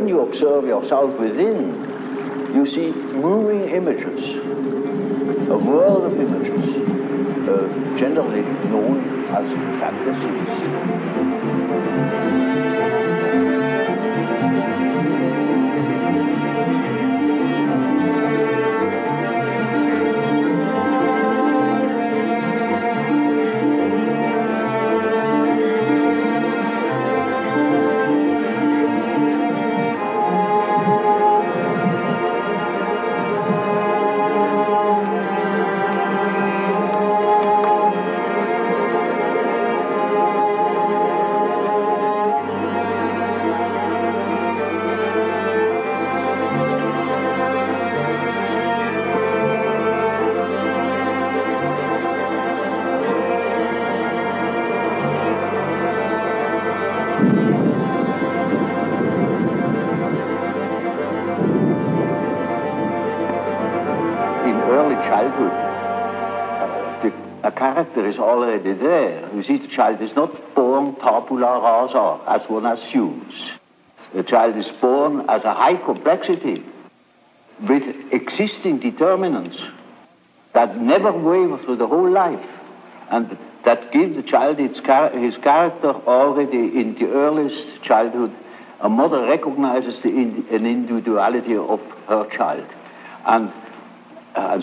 when you observe yourself within, you see moving images, a world of images, generally known as fantasies. A character is already there. You see, the child is not born tabula rasa, as one assumes. The child is born as a high complexity with existing determinants that never waver through the whole life, and that give the child his character already in the earliest childhood. A mother recognizes an individuality of her child. And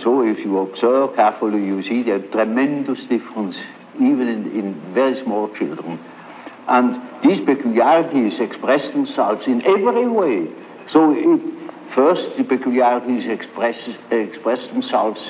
so if you observe carefully, you see the tremendous difference, even in very small children. And these peculiarities express themselves in every way. So first, the peculiarities express themselves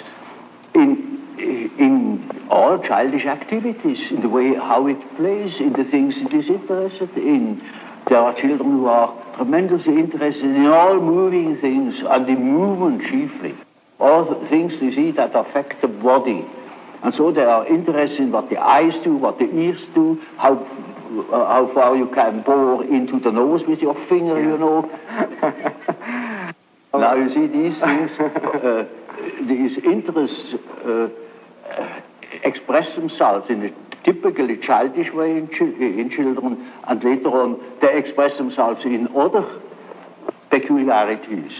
in all childish activities, in the way how it plays, in the things it is interested in. There are children who are tremendously interested in all moving things, and in movement chiefly. All the things you see that affect the body. And so they are interested in what the eyes do, what the ears do, how far you can bore into the nose with your finger, you know. Now you see these things, these interests express themselves in a typically childish way in children, and later on they express themselves in other peculiarities,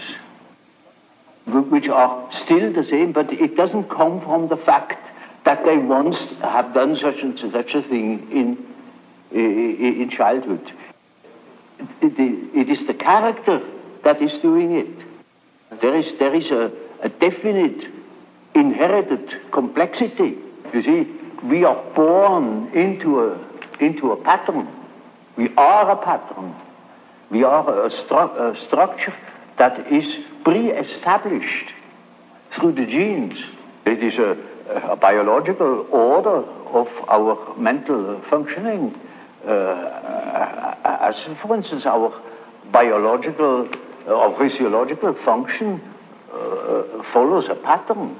which are still the same, but it doesn't come from the fact that they once have done such and such a thing in childhood. It is the character that is doing it. There is a definite inherited complexity. You see, we are born into a pattern. We are a pattern. We are a structure that is pre-established through the genes. It is a biological order of our mental functioning, as for instance our biological or physiological function follows a pattern,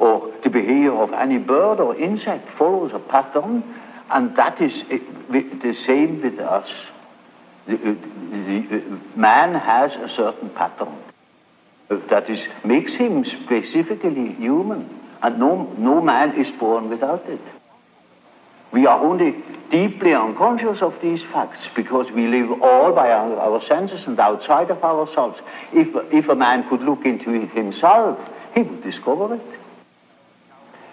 or the behavior of any bird or insect follows a pattern, and that is the same with us. Man has a certain pattern that makes him specifically human, and no man is born without it. We are only deeply unconscious of these facts because we live all by our senses and outside of ourselves. If a man could look into himself, he would discover it.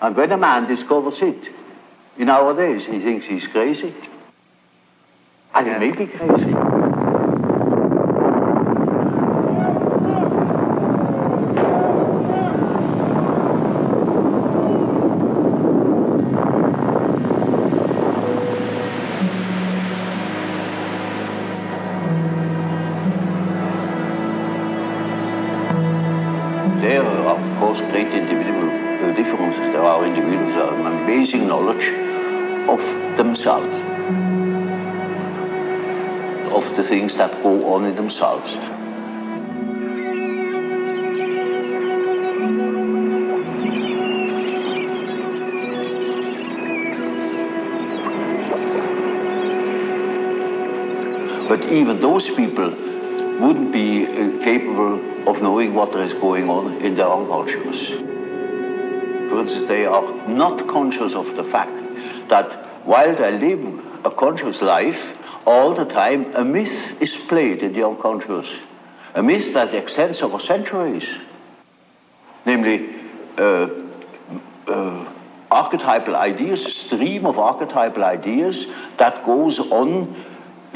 And when a man discovers it, in our days, he thinks he's crazy. And he may be crazy. There are, of course, great individual differences. There are individuals who have an amazing knowledge of themselves, of the things that go on in themselves. But even those people wouldn't be capable of knowing what there is going on in their unconscious. For instance, they are not conscious of the fact that while they live a conscious life, all the time a myth is played in the unconscious, a myth that extends over centuries, namely archetypal ideas, a stream of archetypal ideas that goes on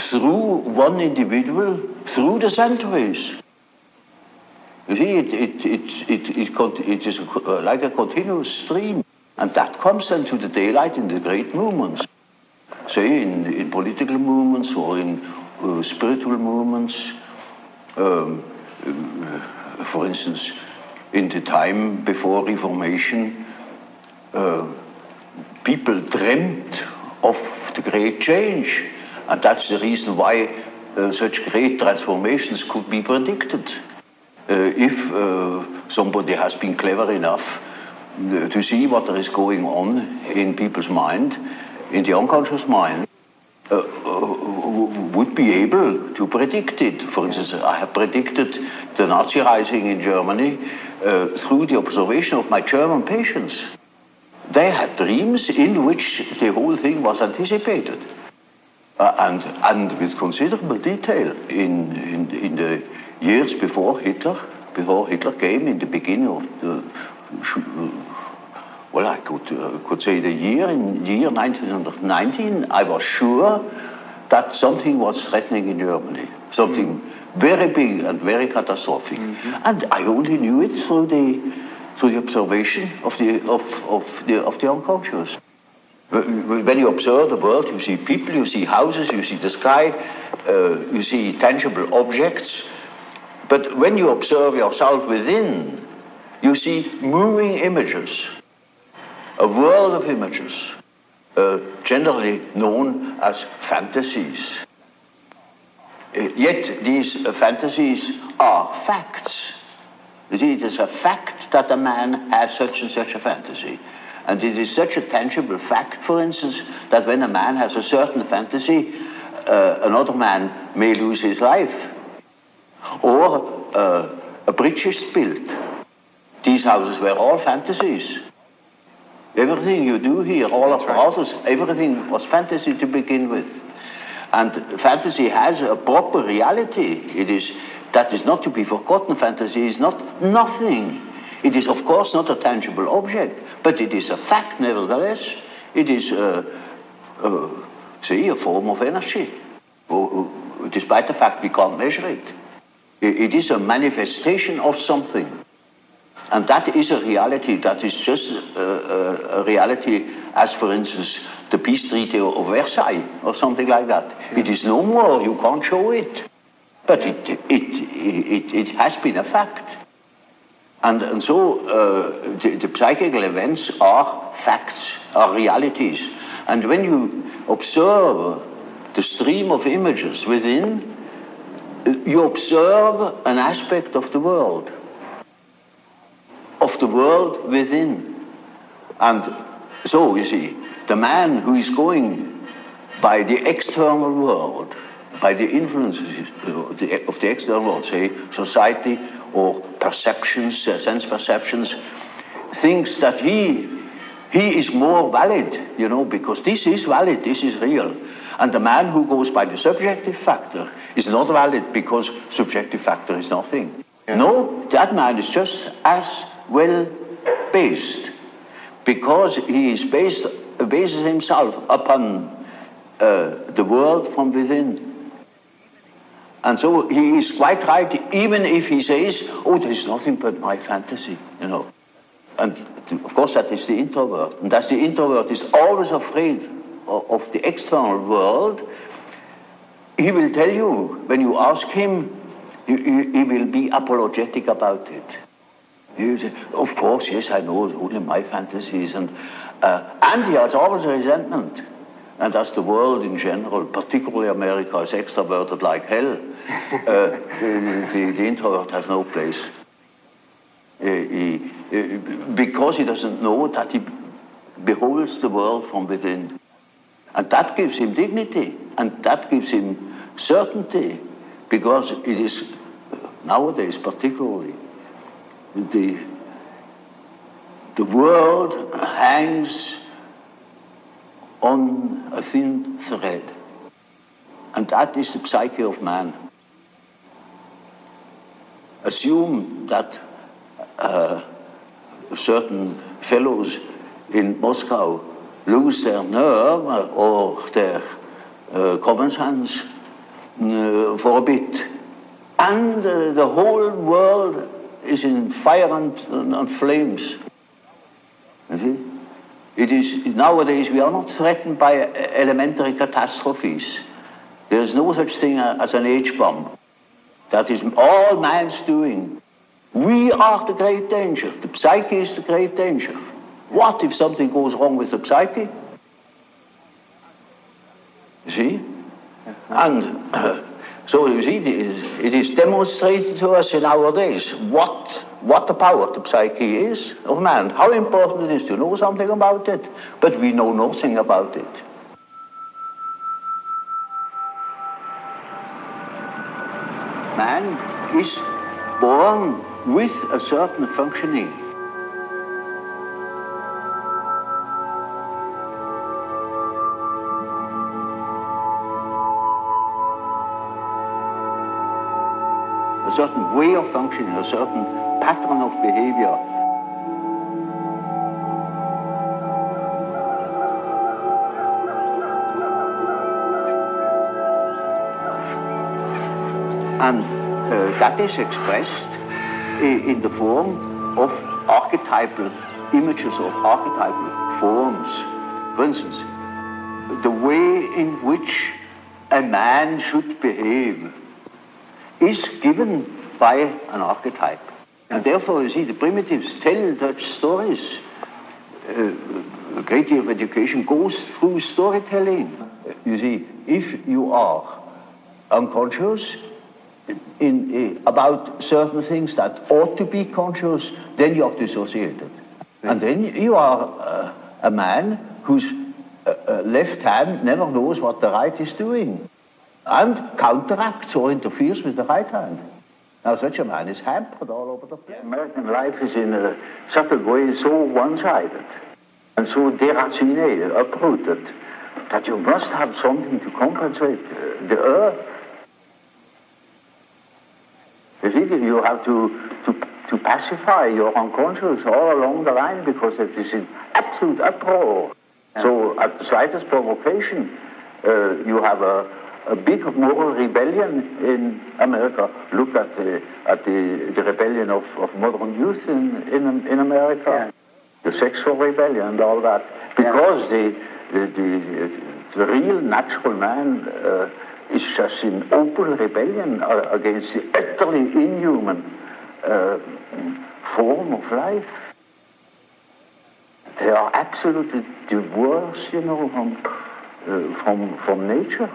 through one individual, through the centuries. You see, it is like a continuous stream, and that comes then to the daylight in the great movements, say in political movements or in spiritual movements. For instance, in the time before Reformation, people dreamt of the great change, and that's the reason why such great transformations could be predicted. If somebody has been clever enough to see what there is going on in people's mind, in the unconscious mind, would be able to predict it. For instance, I have predicted the Nazi rising in Germany through the observation of my German patients. They had dreams in which the whole thing was anticipated, and with considerable detail. In the years before Hitler came, in the beginning of the, well, I could say the year 1919, I was sure that something was threatening in Germany, something very big and very catastrophic, and I only knew it through the observation of the unconscious. When you observe the world, you see people, you see houses, you see the sky, you see tangible objects. But when you observe yourself within, you see moving images, a world of images, generally known as fantasies. Yet these fantasies are facts. You see, it is a fact that a man has such and such a fantasy. And it is such a tangible fact, for instance, that when a man has a certain fantasy, another man may lose his life. Or a bridge is built. These houses were all fantasies. Everything you do here, all of the houses, everything was fantasy to begin with. And fantasy has a proper reality. That is not to be forgotten. Fantasy is not nothing. It is, of course, not a tangible object, but it is a fact nevertheless. It is, say, a form of energy, despite the fact we can't measure it. It is a manifestation of something. And that is a reality. That is just a reality as, for instance, the peace treaty of Versailles or something like that. It is no more. You can't show it. But it has been a fact. And so the psychical events are facts, are realities. And when you observe the stream of images within, you observe an aspect of the world within. And so, you see, the man who is going by the external world, by the influences of the external world, say society or perceptions, sense perceptions, thinks that he is more valid, because this is valid, this is real. And the man who goes by the subjective factor is not valid because subjective factor is nothing. Yeah. No, that man is just as well based, because he is bases himself upon the world from within. And so he is quite right, even if he says, oh, there's nothing but my fantasy, And of course that is the introvert. And as the introvert is always afraid of the external world, he will tell you, when you ask him, he will be apologetic about it. He will say, of course, yes, I know, only my fantasies. And he has always a resentment. And as the world in general, particularly America, is extroverted like hell, the introvert has no place. Because he doesn't know that he beholds the world from within. And that gives him dignity, and that gives him certainty, because it is, nowadays particularly, the world hangs on a thin thread. And that is the psyche of man. Assume that certain fellows in Moscow lose their nerve or their common sense for a bit, and the whole world is in fire and flames. You see? It is, nowadays we are not threatened by elementary catastrophes. There is no such thing as an H-bomb. That is all man's doing. We are the great danger. The psyche is the great danger. What if something goes wrong with the psyche? You see? And so you see, it is demonstrated to us in our days what the power of the psyche is of man, how important it is to know something about it, but we know nothing about it. Man is born with a certain functioning. A certain way of functioning, a certain pattern of behavior. And that is expressed in the form of archetypal images or archetypal forms. For instance, the way in which a man should behave is given by an archetype. And therefore, you see, the primitives tell such stories. A great deal of education goes through storytelling. You see, if you are unconscious about certain things that ought to be conscious, then you are dissociated. And then you are a man whose left hand never knows what the right is doing, and counteracts or interferes with the right hand. Now such a man is hampered all over the place. American life is in a certain way so one-sided and so déraciné, uprooted, that you must have something to compensate the earth. You see, you have to pacify your unconscious all along the line, because it is in absolute uproar. Yeah. So at the slightest provocation, you have a big moral rebellion in America. Look at the rebellion of modern youth in America. Yeah. The sexual rebellion and all that. Because the real natural man is just in open rebellion against the utterly inhuman form of life. They are absolutely divorced, you know, from nature,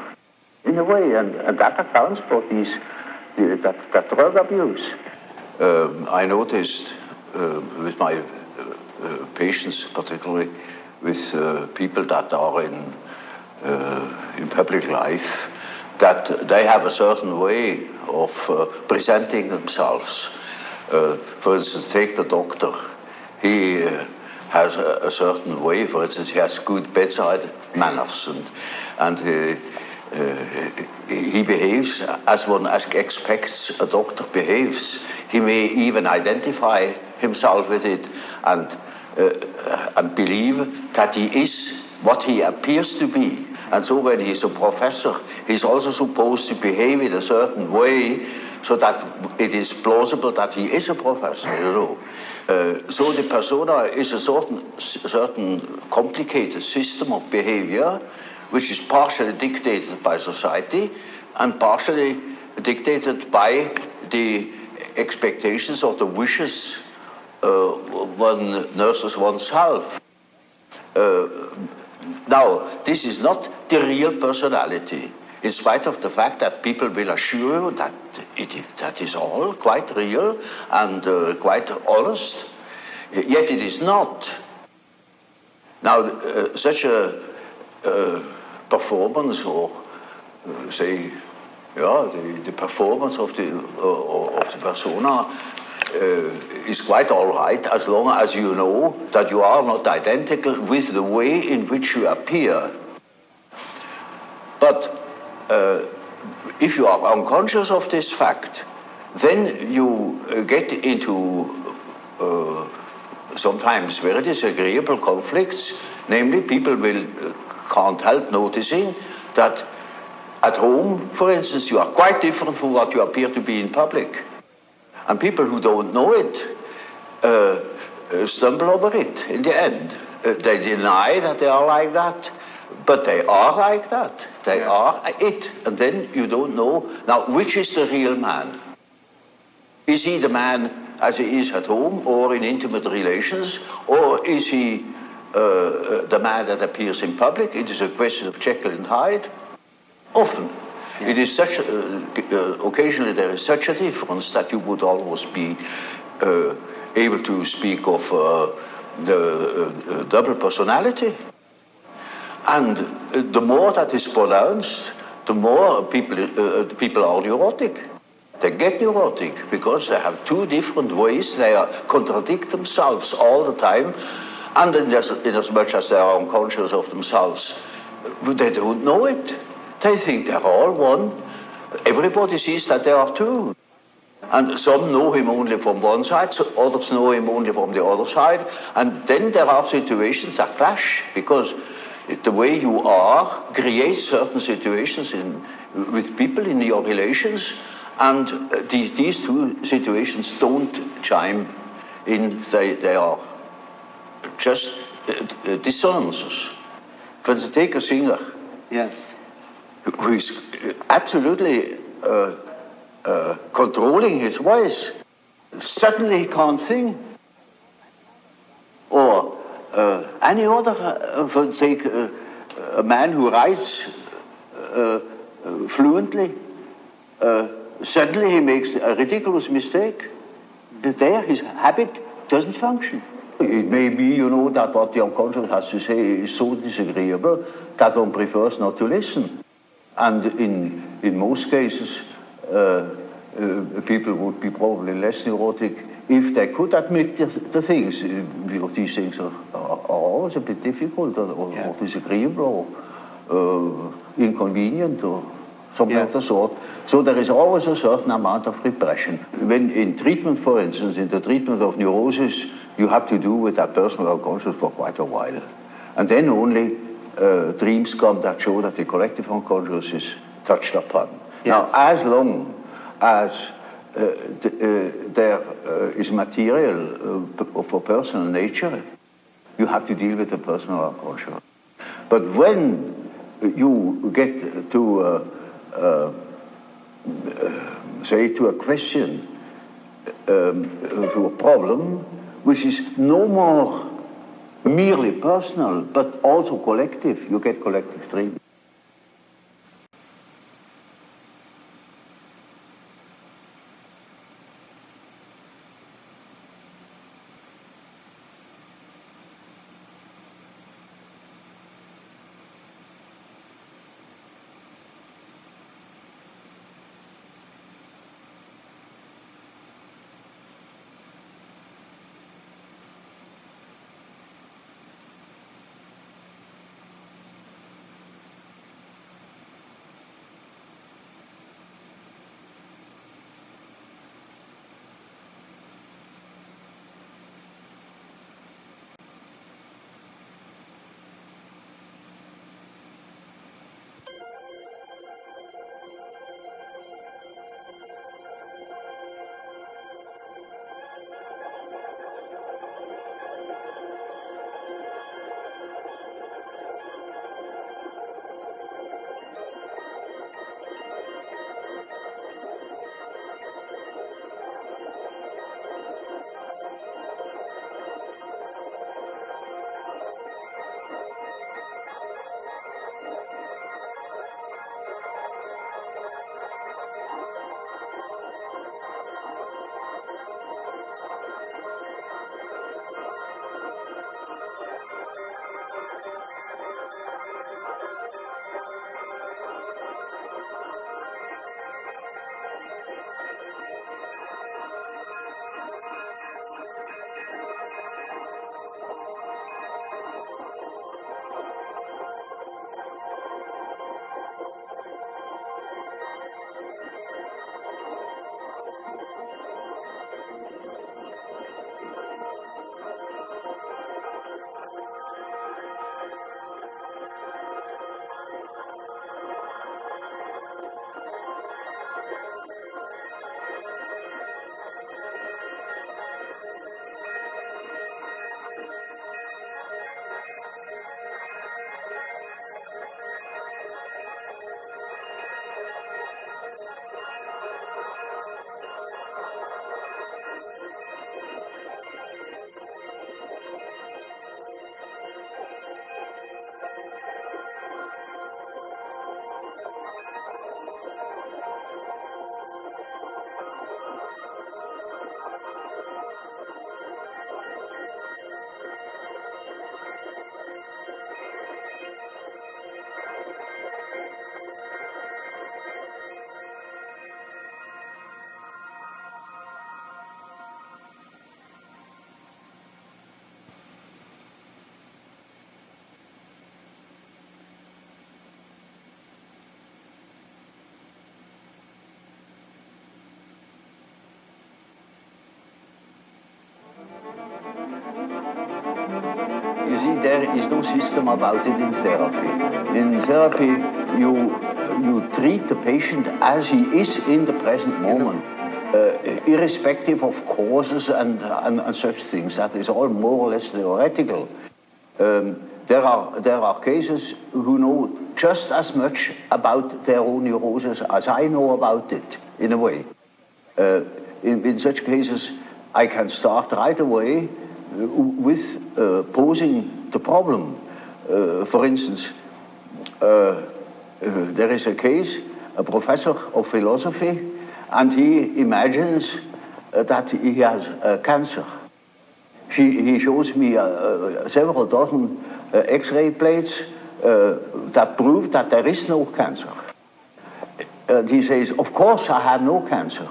in a way, and that accounts for that drug abuse. I noticed with my patients, particularly with people that are in public life, that they have a certain way of presenting themselves. For instance, take the doctor. He has a certain way. For instance, he has good bedside manners, and he behaves as one expects a doctor behaves. He may even identify himself with it and believe that he is what he appears to be. And so when he's a professor, he's also supposed to behave in a certain way so that it is plausible that he is a professor, you know. So the persona is a certain complicated system of behavior which is partially dictated by society and partially dictated by the expectations or the wishes one nurses oneself. Now, this is not the real personality, in spite of the fact that people will assure you that that is all quite real and quite honest, yet it is not. Now, such a performance, or say, the performance of the persona is quite all right, as long as you know that you are not identical with the way in which you appear. But if you are unconscious of this fact, then you get into sometimes very disagreeable conflicts. Namely, people can't help noticing that at home, for instance, you are quite different from what you appear to be in public. And people who don't know it stumble over it in the end. They deny that they are like that, but they are like that. They are it. And then you don't know, now, which is the real man? Is he the man as he is at home or in intimate relations, or is he the man that appears in public? It is a question of Jekyll and Hyde. Often. Yeah. It is such occasionally there is such a difference that you would almost be able to speak of the double personality. And the more that is pronounced, the more people are neurotic. They get neurotic because they have two different ways. They contradict themselves all the time, and in as much as they are unconscious of themselves, they don't know it. They think they're all one. Everybody sees that they are two. And some know him only from one side, so others know him only from the other side. And then there are situations that clash, because the way you are creates certain situations with people in your relations, and these two situations don't chime in. They are just dissonances. But take a singer. Yes. Who is absolutely controlling his voice. Suddenly he can't sing. Or any other, for take a man who writes fluently. Suddenly he makes a ridiculous mistake. There, his habit doesn't function. It may be, you know, that what the unconscious has to say is so disagreeable that one prefers not to listen. And in most cases, people would be probably less neurotic if they could admit the things. These things are always a bit difficult or disagreeable or inconvenient or something of the sort. So there is always a certain amount of repression. When in treatment, for instance, in the treatment of neurosis, you have to do with that personal unconscious for quite a while. And then only dreams come that show that the collective unconscious is touched upon. Yes. Now, as long as there is material for personal nature, you have to deal with the personal unconscious. But when you get to, say, to a question, to a problem, which is no more merely personal, but also collective, you get collective dreams. there is no system about it in therapy. In therapy, you treat the patient as he is in the present moment, irrespective of causes and such things. That is all more or less theoretical. There are cases who know just as much about their own neurosis as I know about it, in a way. In such cases, I can start right away with posing the problem. For instance, there is a case, a professor of philosophy, and he imagines that he has cancer. He shows me several dozen X-ray plates that prove that there is no cancer. He says, of course I have no cancer,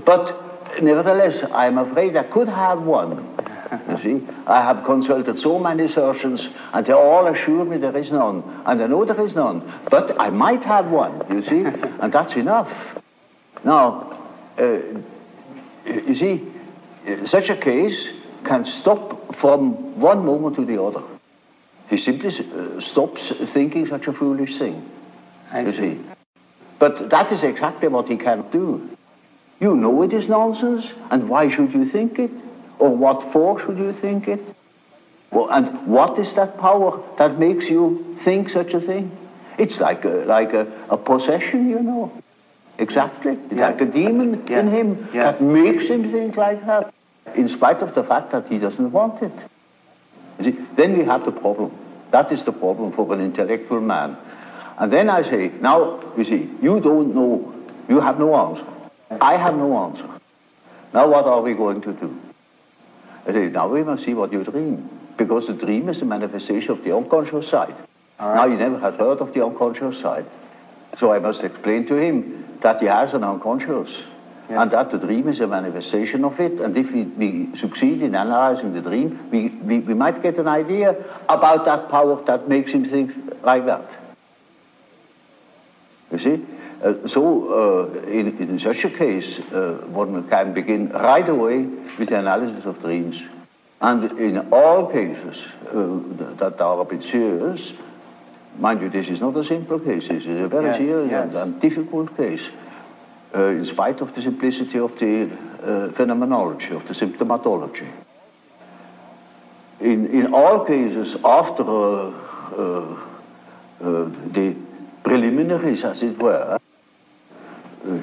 but nevertheless I'm afraid I could have one. You see, I have consulted so many surgeons and they all assure me there is none, and I know there is none, but I might have one, you see, and that's enough. Now, you see, such a case can stop from one moment to the other. He simply stops thinking such a foolish thing, you see. But that is exactly what he can't do. You know it is nonsense, and why should you think it? Or what for should you think it? Well, and what is that power that makes you think such a thing? It's like a possession, you know. Exactly. It's like a demon in him that makes him think like that, in spite of the fact that he doesn't want it. You see, then we have the problem. That is the problem for an intellectual man. And then I say, now, you see, you don't know, you have no answer. I have no answer. Now what are we going to do? I say, now we must see what you dream. Because the dream is a manifestation of the unconscious side. Now he never has heard of the unconscious side. So I must explain to him that he has an unconscious. And that the dream is a manifestation of it. And if we succeed in analyzing the dream, we might get an idea about that power that makes him think like that. You see? In such a case, one can begin right away with the analysis of dreams. And in all cases that are a bit serious, mind you, this is not a simple case, this is a very serious and difficult case, in spite of the simplicity of the phenomenology, of the symptomatology. In all cases, after the preliminaries, as it were,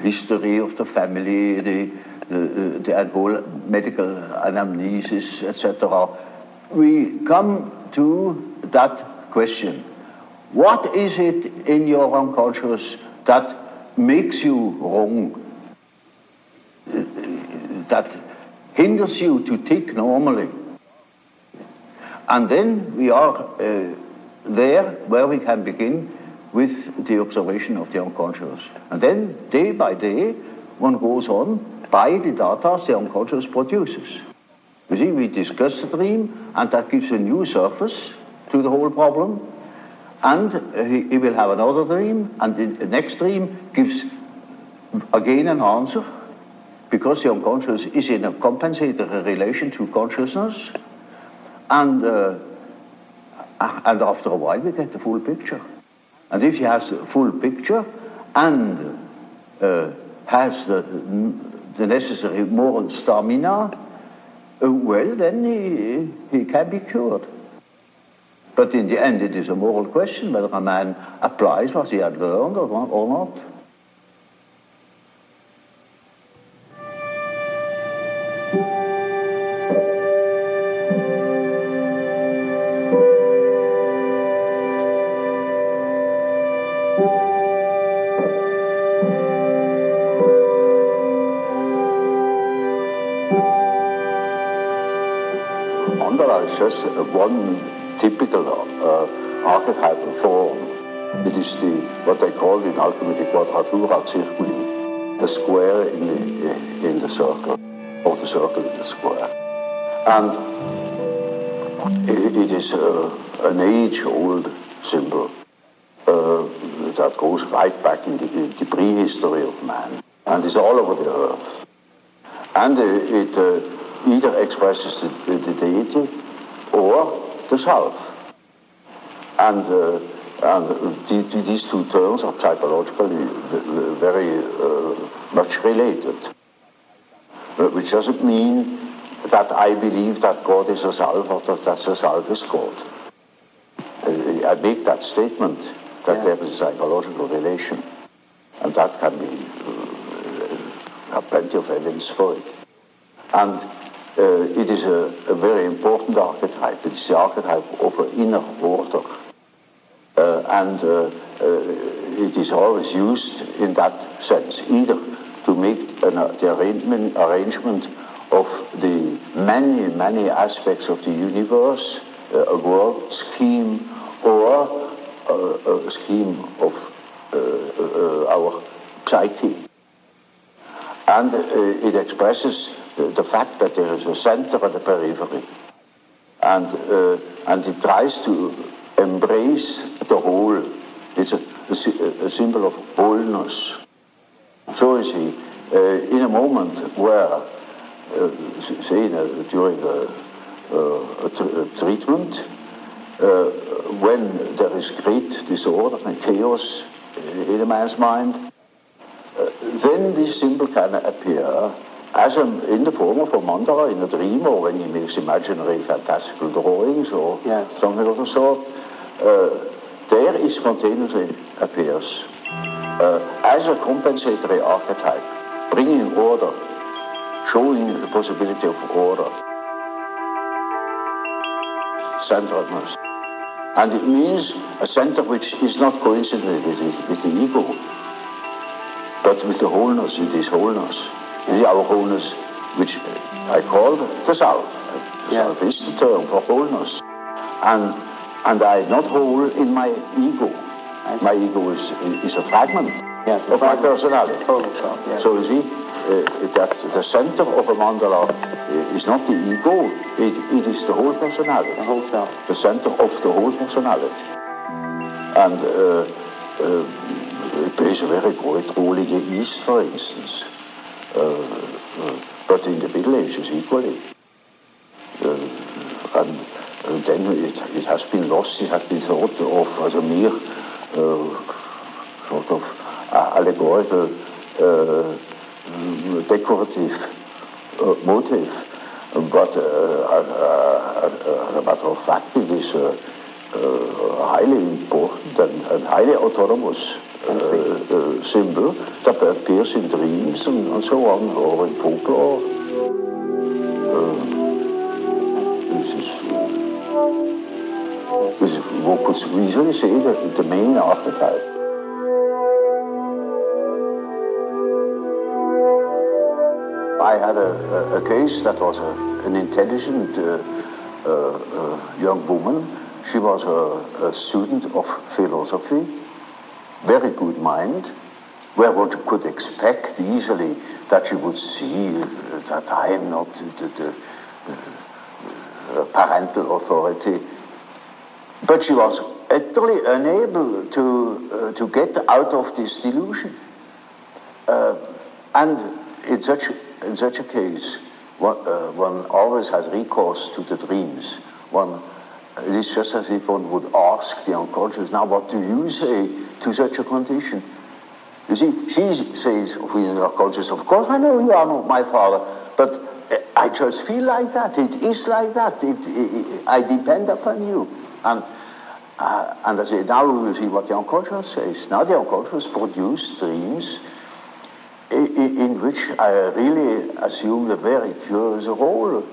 history of the family, the whole medical anamnesis, etc., we come to that question. What is it in your unconscious that makes you wrong, that hinders you to think normally? And then we are there where we can begin with the observation of the unconscious. And then, day by day, one goes on by the data the unconscious produces. You see, we discuss the dream, and that gives a new surface to the whole problem. And he will have another dream, and the next dream gives again an answer, because the unconscious is in a compensatory relation to consciousness. And after a while, we get the full picture. And if he has the full picture and has the necessary moral stamina, well, then he can be cured. But in the end, it is a moral question whether a man applies what he had learned or not. Is just one typical archetypal form. It is what they call in alchemy the quadratura circuli, the square in the circle, or the circle in the square. And it is an age-old symbol that goes right back in the prehistory of man, and is all over the earth. And it either expresses the deity or the self. these two terms are psychologically very much related, which doesn't mean that I believe that God is a self or that the self is God. I make that statement that there is a psychological relation, and that can be have plenty of evidence for it. And it is a very important archetype. It is the archetype of an inner order. It is always used in that sense, either to make the arrangement of the many aspects of the universe, a world scheme, or a scheme of our psyche. And it expresses the fact that there is a center and a periphery. And it tries to embrace the whole. It's a symbol of wholeness. So you see, in a moment where, say during a treatment, when there is great disorder and chaos in a man's mind, then this symbol can appear as in the form of a mandala in a dream, or when he makes imaginary fantastical drawings or something of the sort. There it spontaneously appears as a compensatory archetype, bringing order, showing the possibility of order, centeredness. And it means a center which is not coincident with the ego, but with the wholeness, with this wholeness. It is our wholeness, which I call the self. The self is the term for wholeness. And I am not whole in my ego. My ego is a fragment of my personality. So you see, that the center of a mandala is not the ego, it is the whole personality. The whole self. The center of the whole personality. And it plays a very great role in the East, for instance. But in the Middle Ages equally. And then it has been lost, it has been thought of as a mere sort of allegorical, decorative motive. But as a matter of fact, it is highly important and highly autonomous symbol that appears in dreams and so on, or in folklore. This is what could easily say that the main archetype. I had a case that was an intelligent young woman. She was a student of philosophy, very good mind, where one could expect easily that she would see that I am not the parental authority. But she was utterly unable to get out of this delusion. And in such a case, one always has recourse to the dreams. It is just as if one would ask the unconscious, now what do you say to such a condition? You see, she says within the unconscious, of course I know you are not my father, but I just feel like that, it is like that, I depend upon you. And I say, now we will see what the unconscious says. Now the unconscious produced dreams in which I really assumed a very curious role.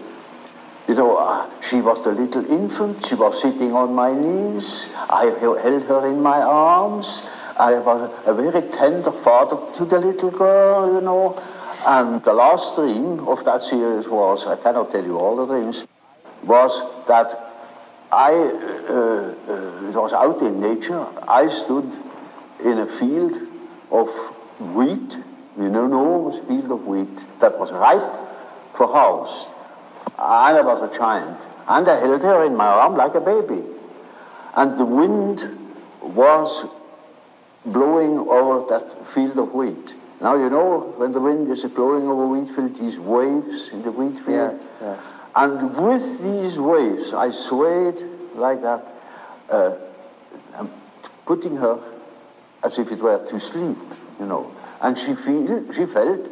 You know, she was the little infant, she was sitting on my knees, I held her in my arms, I was a very tender father to the little girl, you know. And the last dream of that series was, I cannot tell you all the dreams, was that it was out in nature. I stood in a field of wheat, an enormous field of wheat that was ripe for harvest. And I was a giant. And I held her in my arm like a baby. And the wind was blowing over that field of wheat. Now, you know, when the wind is blowing over a wheat field, these waves in the wheat field. Yes. And with these waves, I swayed like that. putting her as if it were to sleep, you know. And she felt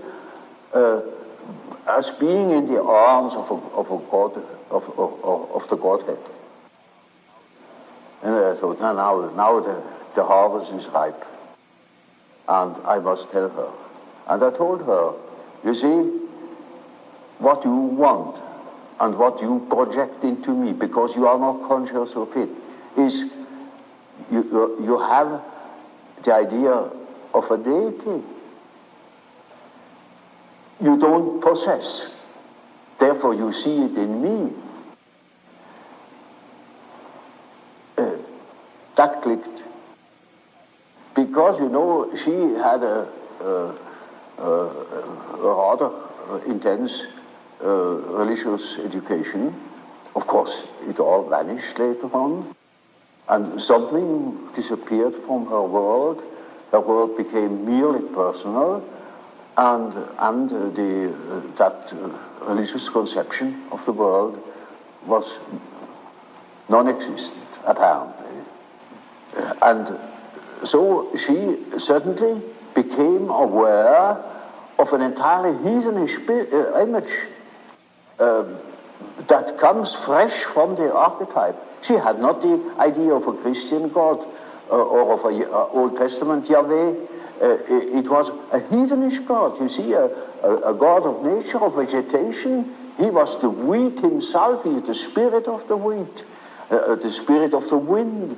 as being in the arms of a god, of the Godhead. And I thought, now the harvest is ripe, and I must tell her. And I told her, you see, what you want and what you project into me, because you are not conscious of it, is you have the idea of a deity. You don't possess. Therefore, you see it in me. That clicked. Because, you know, she had a rather intense religious education. Of course, it all vanished later on. And something disappeared from her world. Her world became merely personal. And that religious conception of the world was non-existent, apparently. And so she suddenly became aware of an entirely heathenish image that comes fresh from the archetype. She had not the idea of a Christian God or of an Old Testament Yahweh. It was a heathenish God, you see, a God of nature, of vegetation. He was the wheat himself. He is the spirit of the wheat, the spirit of the wind.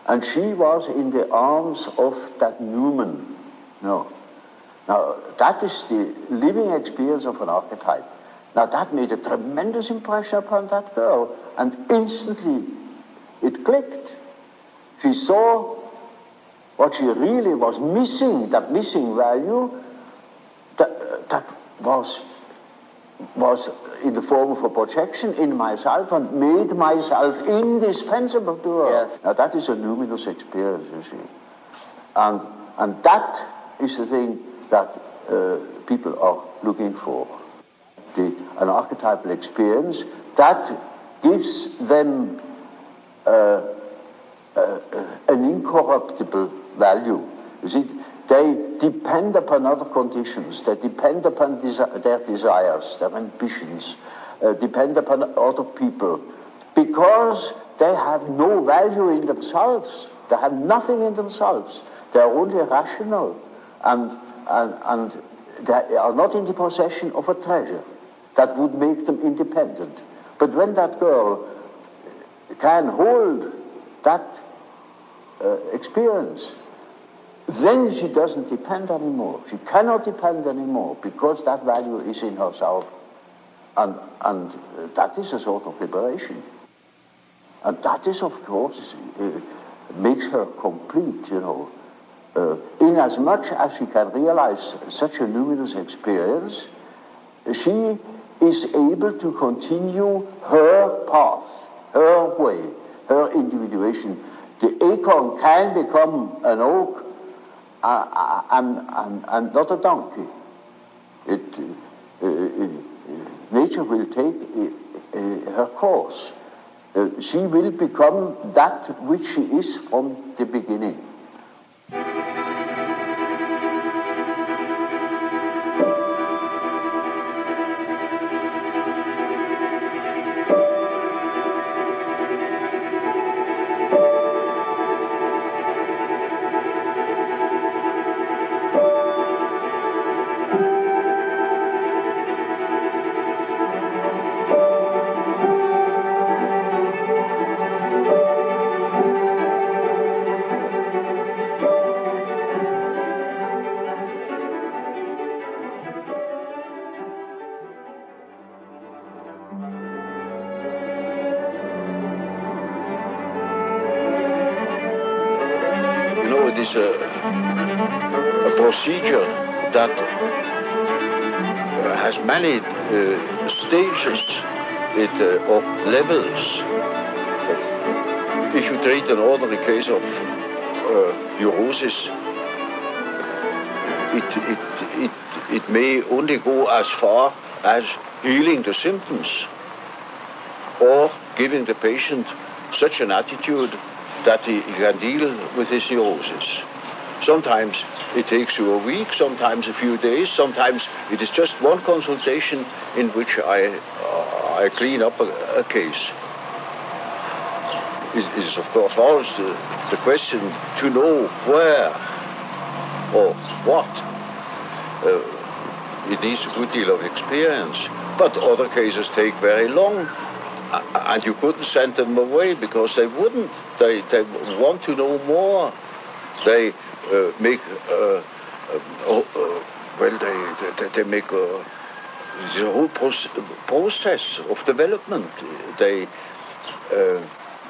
And she was in the arms of that Newman. No. Now, that is the living experience of an archetype. Now, that made a tremendous impression upon that girl, and instantly it clicked. She saw what she really was missing, that missing value, that was in the form of a projection in myself and made myself indispensable to her. Yes. Now that is a luminous experience, you see. And that is the thing that people are looking for. An archetypal experience that gives them an incorruptible value. You see, they depend upon other conditions, they depend upon their desires, their ambitions, depend upon other people, because they have no value in themselves. They have nothing in themselves. They are only rational, and they are not in the possession of a treasure that would make them independent. But when that girl can hold that experience, then she doesn't depend anymore. She cannot depend anymore, because that value is in herself. And that is a sort of liberation. And that is, of course, makes her complete, you know. Inasmuch as she can realize such a luminous experience, she is able to continue her path, her way, her individuation. The acorn can become an oak and not a donkey. Nature will take her course. She will become that which she is from the beginning. It is a procedure that has many stages or levels. If you treat an ordinary case of neurosis, it may only go as far as healing the symptoms or giving the patient such an attitude that he can deal with his neurosis. Sometimes it takes you a week, sometimes a few days, sometimes it is just one consultation in which I clean up a case. It is, of course, always the question to know where or what. It needs a good deal of experience. But other cases take very long, and you couldn't send them away because they wouldn't. They want to know more. They make they make the whole process of development. They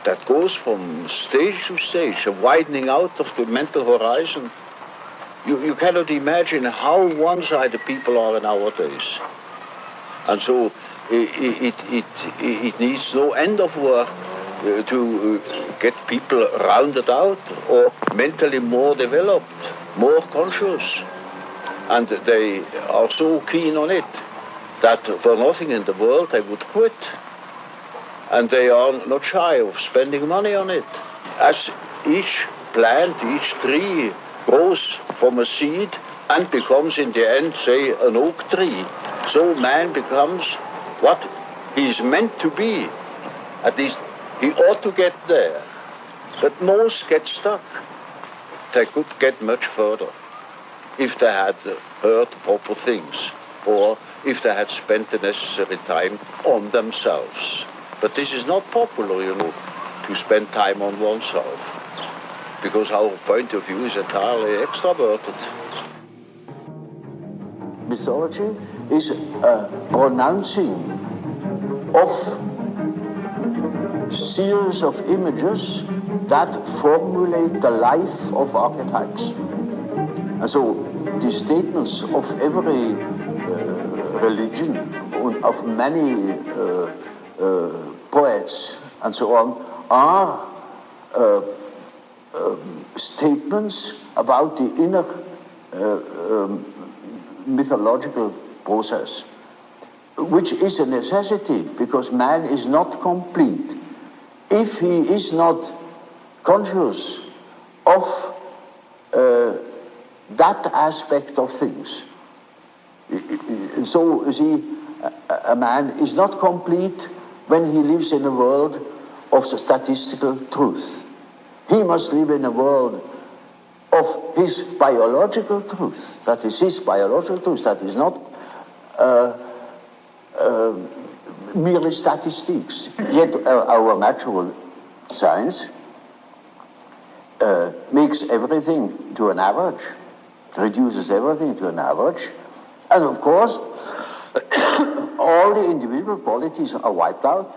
that goes from stage to stage, a widening out of the mental horizon. You cannot imagine how one-sided people are nowadays. And so it needs no end of work to get people rounded out or mentally more developed, more conscious. And they are so keen on it that for nothing in the world they would quit. And they are not shy of spending money on it. As each plant, each tree grows from a seed and becomes in the end, say, an oak tree, so man becomes what he is meant to be. At least he ought to get there. But most get stuck. They could get much further if they had heard proper things or if they had spent the necessary time on themselves. But this is not popular, you know, to spend time on oneself, because our point of view is entirely extroverted. Mythology is a pronouncing of series of images that formulate the life of archetypes. And so the statements of every religion, of many poets and so on, are statements about the inner mythological process, which is a necessity because man is not complete if he is not conscious of that aspect of things. So, you see, a man is not complete when he lives in a world of statistical truth. He must live in a world of his biological truth. That is his biological truth. That is not merely statistics. Yet our natural science makes everything to an average, reduces everything to an average, and of course all the individual qualities are wiped out.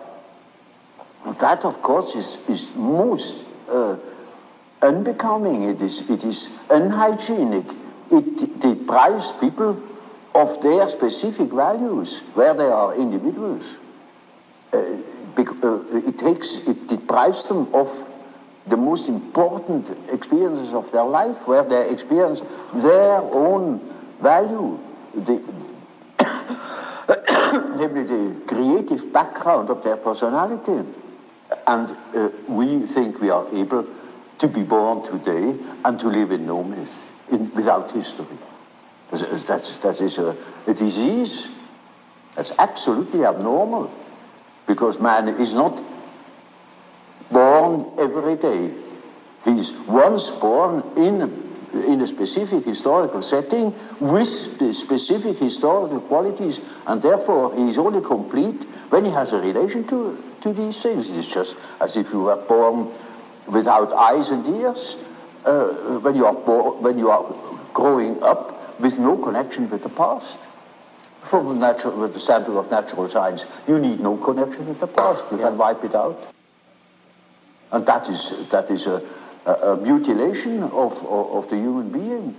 That, of course, is most unbecoming. It is unhygienic. It deprives people of their specific values where they are individuals. It deprives them of the most important experiences of their life, where they experience their own value, namely the creative background of their personality. And we think we are able to be born today and to live in no myth, without history. That is a disease. That's absolutely abnormal, because man is not born every day. He is once born in a specific historical setting with the specific historical qualities, and therefore he is only complete when he has a relation to these things. It is just as if you were born without eyes and ears, when you are growing up with no connection with the past. From the standpoint of natural science, you need no connection with the past. You can wipe it out. And that is a mutilation of the human being.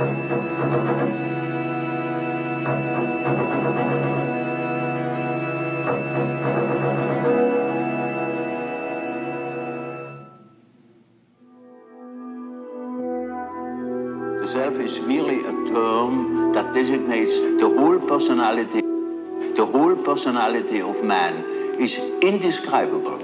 The self is merely a term that designates the whole personality. The whole personality of man is indescribable.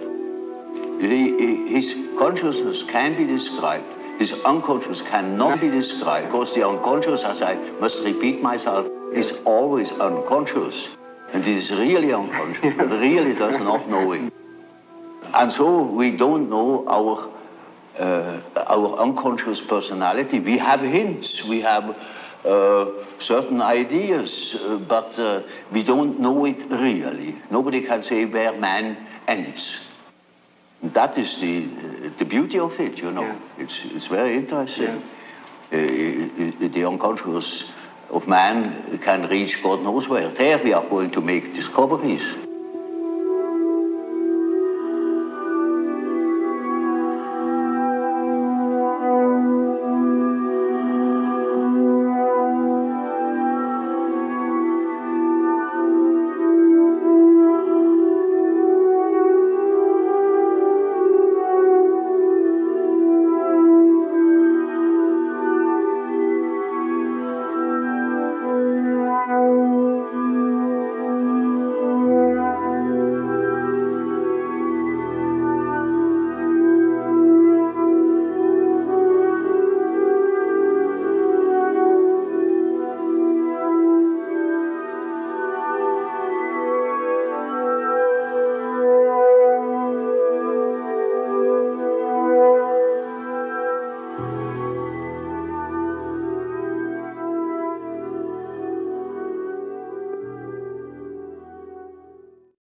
His consciousness can be described. His unconscious cannot be described, because the unconscious, as I must repeat myself, is always unconscious. And it is really unconscious, but really does not know it. And so we don't know our unconscious personality. We have hints, we have certain ideas, but we don't know it really. Nobody can say where man ends. That is the beauty of it, you know. Yeah. It's very interesting. Yeah. The unconscious of man can reach God knows where. There we are going to make discoveries.